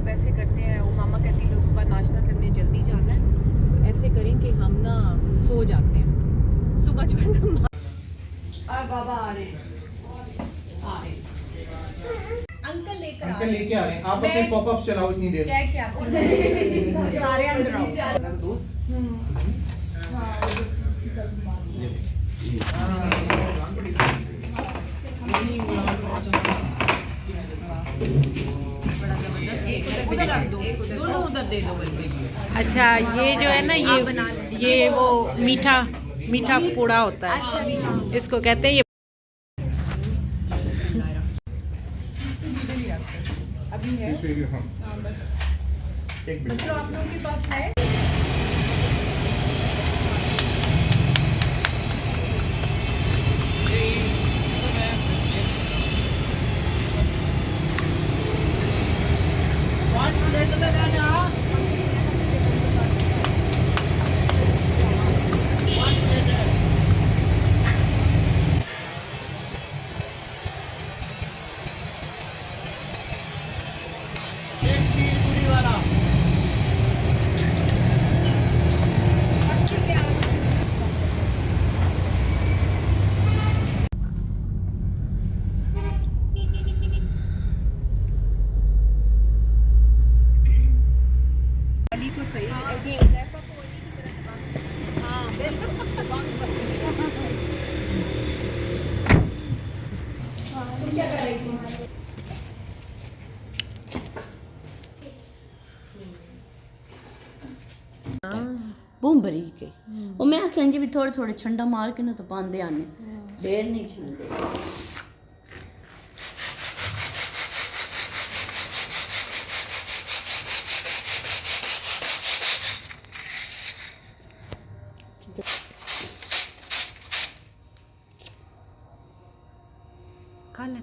ऐसे करते हैं, वो मामा कहती है सुबह नाश्ता करने जल्दी जाना है, तो ऐसे करें कि हम ना सो जाते हैं सुबह जो है ना। और बाबा आ रहे हैं, अंकल लेकर आ रहे हैं। आप अपने पॉपअप चलाओ इतनी देर। क्या सारे अंदर आओ। दोनों उधर दे दो बल्कि। अच्छा ये जो है ना ये वो मीठा पूड़ा होता है, इसको कहते हैं ये। अभी है बस एक मिनट। जो आप लोगों के पास है। बहुत बरीक है और मैं आख्या जी भी थोड़े थोड़े छंडा मार के ना तो पांदे आने देर नहीं छंडे। खा ले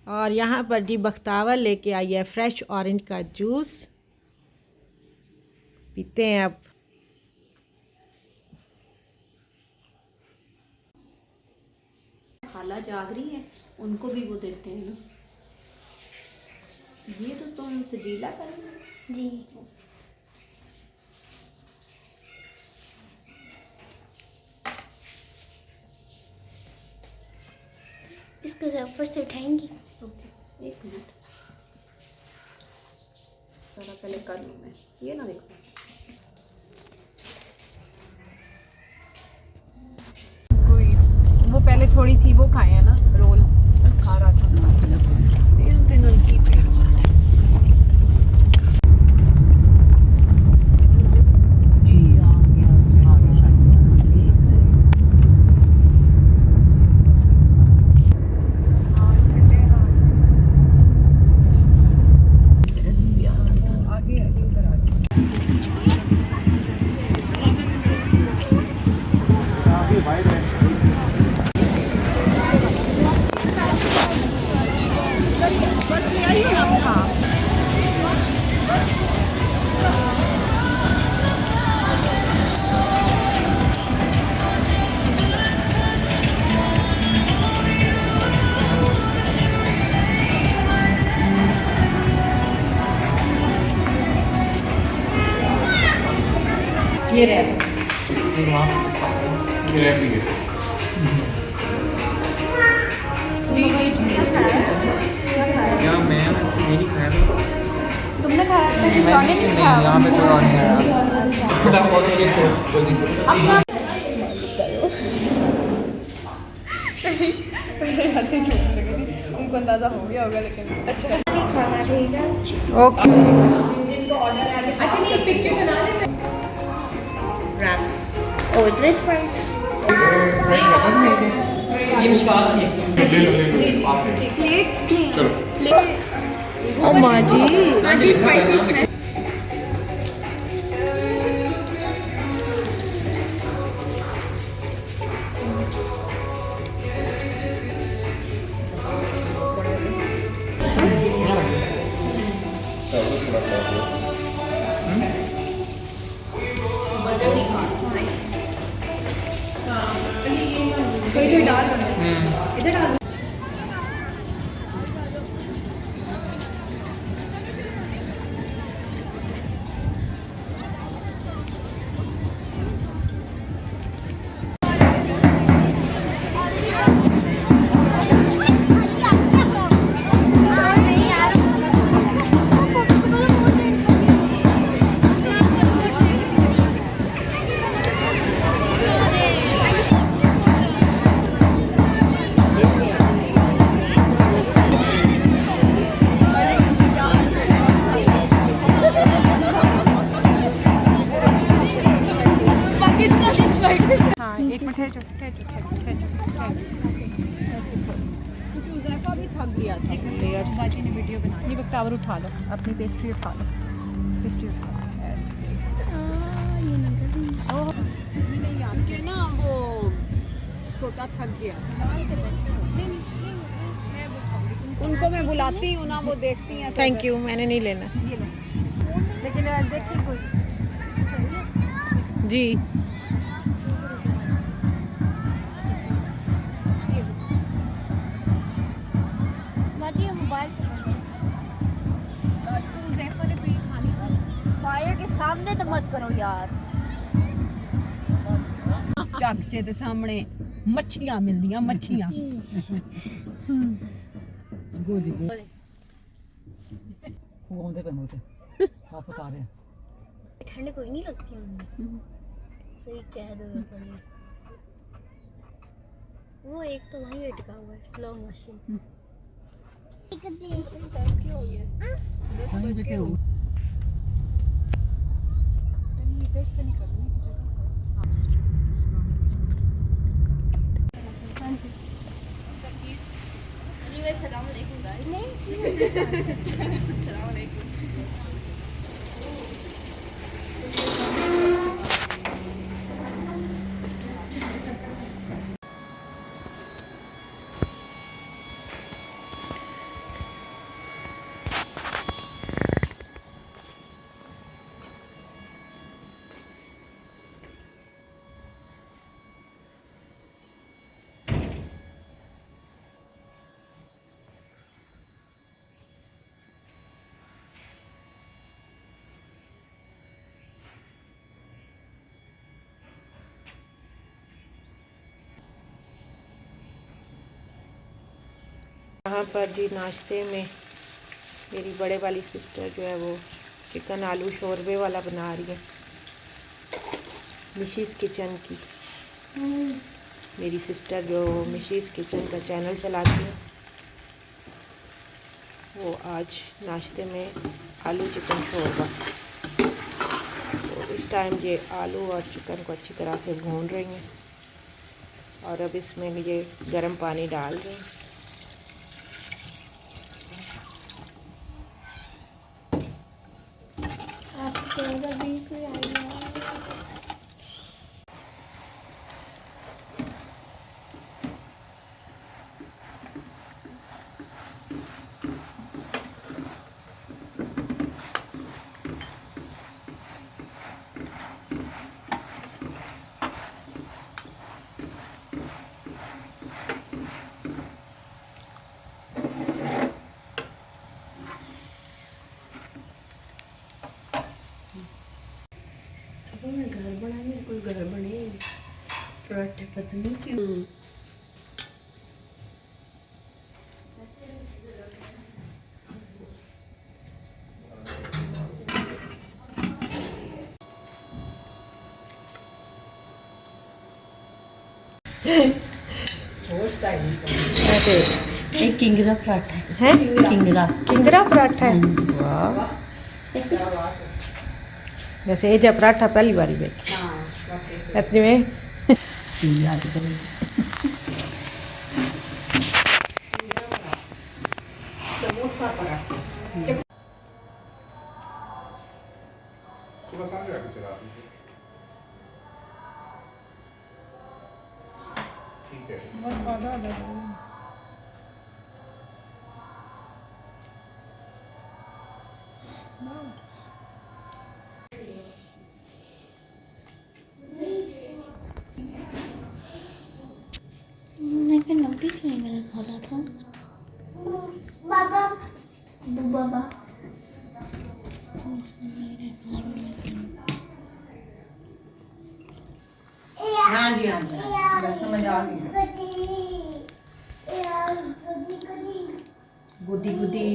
और यहाँ पर जी बख्तावर लेके आई है फ्रेश ऑरेंज का जूस, पीते हैं अब। खाला जाग रही है उनको भी वो देते हैं ना। ये तो तुम सजीला करेंगे जी। इसको जरा ऊपर से उठाएंगी। ओके एक मिनट सारा पहले कर लूँ मैं। ये ना देखो कोई वो पहले थोड़ी सी वो खाए हैं ना, रोल खा रहा था। इन दिनों की पेड़ ये रैप भी है। क्या मैं इसकी मेरी खाया था। तुमने खाया था कि मैं जॉनी नहीं ने खाया? यहाँ पे कोई और नहीं आया। फटाफट ऑर्डर प्लेस करो जल्दी से। हंसी छूटने लगी थी, उनको अंदाजा हो गया होगा लेकिन अच्छा। ओके अच्छा नहीं एक पिक्चर बना ले। Oh, this price. ये मुश्किल नहीं है। प्लेट्स ओ माँ जी स्पाइसेस हाँ एक मिनट ठहर क्योंकि उज़ैफ़ा भी थक गया था। लेयर्स बाजी ने वीडियो बना ये वक्त टावर उठा लो, अपनी पेस्ट्री उठा लो, पेस्ट्री उठा लो ऐसे। क्योंकि ना वो छोटा थक गया। उनको मैं बुलाती हूँ ना, वो देखती हैं। थैंक यू, मैंने नहीं लेना लेकिन देखिए कोई जी। मोबाइल उज़ैफ़ा ने तो ये खानी थी। फायर के सामने तो मत करो यार। ਚੱਕਚੇ ਦੇ ਸਾਹਮਣੇ ਮੱਛੀਆਂ ਮਿਲਦੀਆਂ ਮੱਛੀਆਂ ਗੋਦੀ वो आते पे मुझे आप बता रहे हैं। ठंड कोई नहीं लगती उनमें। सही कह दो बढ़िया। वो एक तो वहीं लटका हुआ है स्लो मोशन। यहाँ पर जी नाश्ते में मेरी बड़े वाली सिस्टर जो है वो चिकन आलू शोरबे वाला बना रही है। मिशीज़ किचन की मेरी सिस्टर जो मिशीज़ किचन का चैनल चलाती है, वो आज नाश्ते में आलू चिकन शोरबा। तो इस टाइम ये आलू और चिकन को अच्छी तरह से भून रही हैं और अब इसमें ये गर्म पानी डाल रही हैं। बीच में आई है। एक किंगरा पराठा है किंगरा किंगरा पराठा है वाह वैसे ये जब पराठा पहली बारी देखी इतने में याद करें सुबह शाम जाके चला ठीक है मैं क्या नब्बे में मेरा खाना था बाबा हाँ जी हाँ जी समझ आ गई गुदी गुदी